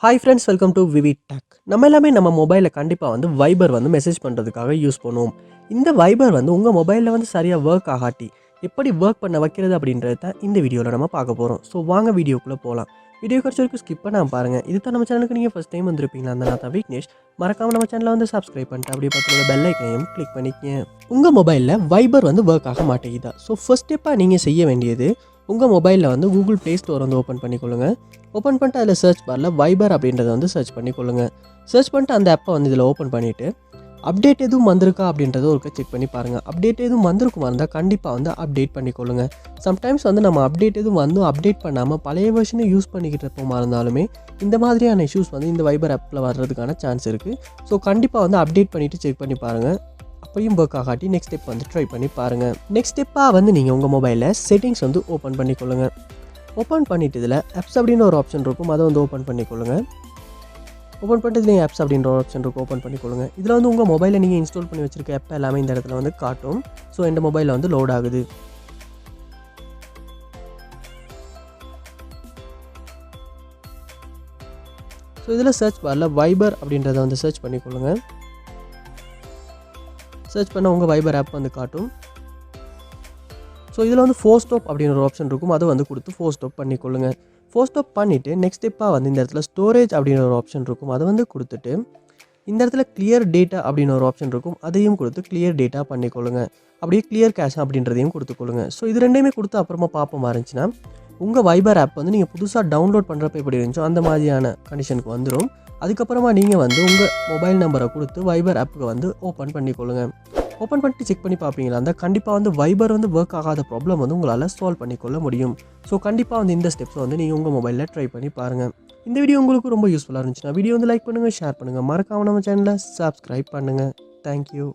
Hi friends, welcome to VividTech. நம்ம எல்லாமே நம்ம மொபைலில் கண்டிப்பாக வந்து வைபர் வந்து மெசேஜ் பண்ணுறதுக்காக யூஸ் பண்ணுவோம். இந்த வைபர் வந்து உங்கள் மொபைலில் வந்து சரியாக ஒர்க் ஆகாட்டி எப்படி ஒர்க் பண்ண வைக்கிறது அப்படின்றது தான் இந்த வீடியோவில் நம்ம பார்க்க போகிறோம். ஸோ வாங்க வீடியோக்குள்ளே போகலாம். வீடியோ குறைச்ச வரைக்கும் ஸ்கிப் பண்ணாமல் பாருங்கள். இது தான் நம்ம சேனலுக்கு நீங்கள் ஃபஸ்ட் டைம் வந்திருப்பீங்களா? அந்த நான் தான் விக்னேஷ். மறக்காமல் நம்ம சேனலை வந்து சப்ஸ்கிரைப் பண்ணிட்டு அப்படியே பக்கத்தில் பெல் ஐக்கனையும் கிளிக் பண்ணிக்கங்க. உங்கள் மொபைலில் வைபர் வந்து ஒர்க் ஆக மாட்டேங்குதா? ஸோ ஃபர்ஸ்ட் ஸ்டெப்பாக நீங்கள் செய்ய வேண்டியது உங்கள் மொபைலில் வந்து கூகுள் ப்ளே ஸ்டோர் வந்து ஓப்பன் பண்ணிக்கொள்ளுங்க. ஓப்பன் பண்ணிட்டு அதில் சர்ச் பாரில் வைபர் அப்படின்றத வந்து சர்ச் பண்ணிக்கொள்ளுங்க. சர்ச் பண்ணிட்டு அந்த ஆப்பை வந்து இதில் ஓப்பன் பண்ணிவிட்டு அப்டேட் எதுவும் வந்திருக்கா அப்படின்றத ஒரு செக் பண்ணி பாருங்கள். அப்டேட் எதுவும் வந்திருக்குமா இருந்தால் கண்டிப்பாக வந்து அப்டேட் பண்ணிக்கொள்ளுங்க. சம்டைம்ஸ் வந்து நம்ம அப்டேட் எதுவும் வந்து அப்டேட் பண்ணாமல் பழைய வெர்ஷனை யூஸ் பண்ணிக்கிட்டு இருப்போமா இருந்தாலுமே இந்த மாதிரியான இஷ்யூஸ் வந்து இந்த வைபர் ஆப்பில் வர்றதுக்கான சான்ஸ் இருக்குது. ஸோ கண்டிப்பாக வந்து அப்டேட் பண்ணிவிட்டு செக் பண்ணி பாருங்கள். அப்பையும் ஒர்க் ஆகாட்டி நெக்ஸ்ட் ஸ்டெப் வந்து ட்ரை பண்ணி பாருங்கள். நெக்ஸ்ட் ஸ்டெப்பாக வந்து நீங்கள் உங்கள் மொபைலில் செட்டிங்ஸ் வந்து ஓப்பன் பண்ணிக்கொள்ளுங்க. ஓப்பன் பண்ணிவிட்டு இதில் ஆப்ஸ் அப்படின்னு ஒரு ஆப்ஷன் இருக்கும், அதை வந்து ஓப்பன் பண்ணிக்கொள்ளுங்க. ஓப்பன் பண்ணிட்டு இதில் ஆப்ஸ் அப்படின்ற ஒரு ஆப்ஷன் இருக்கும், ஓப்பன் பண்ணிக்கொள்ளுங்க. இதில் வந்து உங்கள் மொபைலில் நீங்கள் இன்ஸ்டால் பண்ணி வச்சிருக்க ஆப் எல்லாமே இந்த இடத்துல வந்து காட்டும். ஸோ இந்த மொபைலில் வந்து லோட் ஆகுது. ஸோ இதில் சர்ச் பாரில் வைபர் அப்படின்றத வந்து சர்ச் பண்ணிக்கொள்ளுங்க. சர்ச் பண்ண உங்கள் வைபர் ஆப் வந்து காட்டும். ஸோ இதில் வந்து ஃபோர் ஸ்டாப் அப்படின்னு ஒரு ஆப்ஷன் இருக்கும், அதை வந்து கொடுத்து ஃபோர் ஸ்டாப் பண்ணிக்கொள்ளுங்க. ஃபோர் ஸ்டாப் பண்ணிவிட்டு நெக்ஸ்ட் ஸ்டெப்பாக வந்து இந்த இடத்துல ஸ்டோரேஜ் அப்படின்னு ஒரு ஆப்ஷன் இருக்கும், அதை வந்து கொடுத்துட்டு இந்த இடத்துல கிளியர் டேட்டா அப்படின்னு ஒரு ஆப்ஷன் இருக்கும், அதையும் கொடுத்து கிளியர் டேட்டா பண்ணிக்கொள்ளுங்க. அப்படியே கிளியர் கேஷ் அப்படின்றதையும் கொடுத்துக்கொள்ளுங்க. ஸோ இது ரெண்டையுமே கொடுத்து அப்புறமா பார்ப்போமா இருந்துச்சுன்னா உங்கள் வைபர் ஆப் வந்து நீங்கள் புதுசாக டவுன்லோட் பண்ணுறப்ப எப்படி இருந்துச்சோ அந்த மாதிரியான கண்டிஷனுக்கு வந்துடும். அதுக்கப்புறமா நீங்கள் வந்து உங்கள் மொபைல் நம்பரை கொடுத்து வைபர் ஆப்புக்கு வந்து ஓப்பன் பண்ணிக்கொள்ளுங்க. ஓப்பன் பண்ணிட்டு செக் பண்ணி பார்ப்பீங்களா அந்த கண்டிப்பாக வந்து வைபர் வந்து ஒர்க் ஆகாத ப்ராப்ளம் வந்து உங்களால் சால்வ் பண்ணிக்கொள்ள முடியும். ஸோ கண்டிப்பாக வந்து இந்த ஸ்டெப்ஸை வந்து நீங்கள் உங்கள் மொபைலில் ட்ரை பண்ணி பாருங்கள். இந்த வீடியோ உங்களுக்கு ரொம்ப யூஸ்ஃபுல்லாக இருந்துச்சுன்னா வீடியோ வந்து லைக் பண்ணுங்கள், ஷேர் பண்ணுங்கள், மறக்காம நம்ம சேனலை சப்ஸ்கிரைப் பண்ணுங்கள். தேங்க்யூ.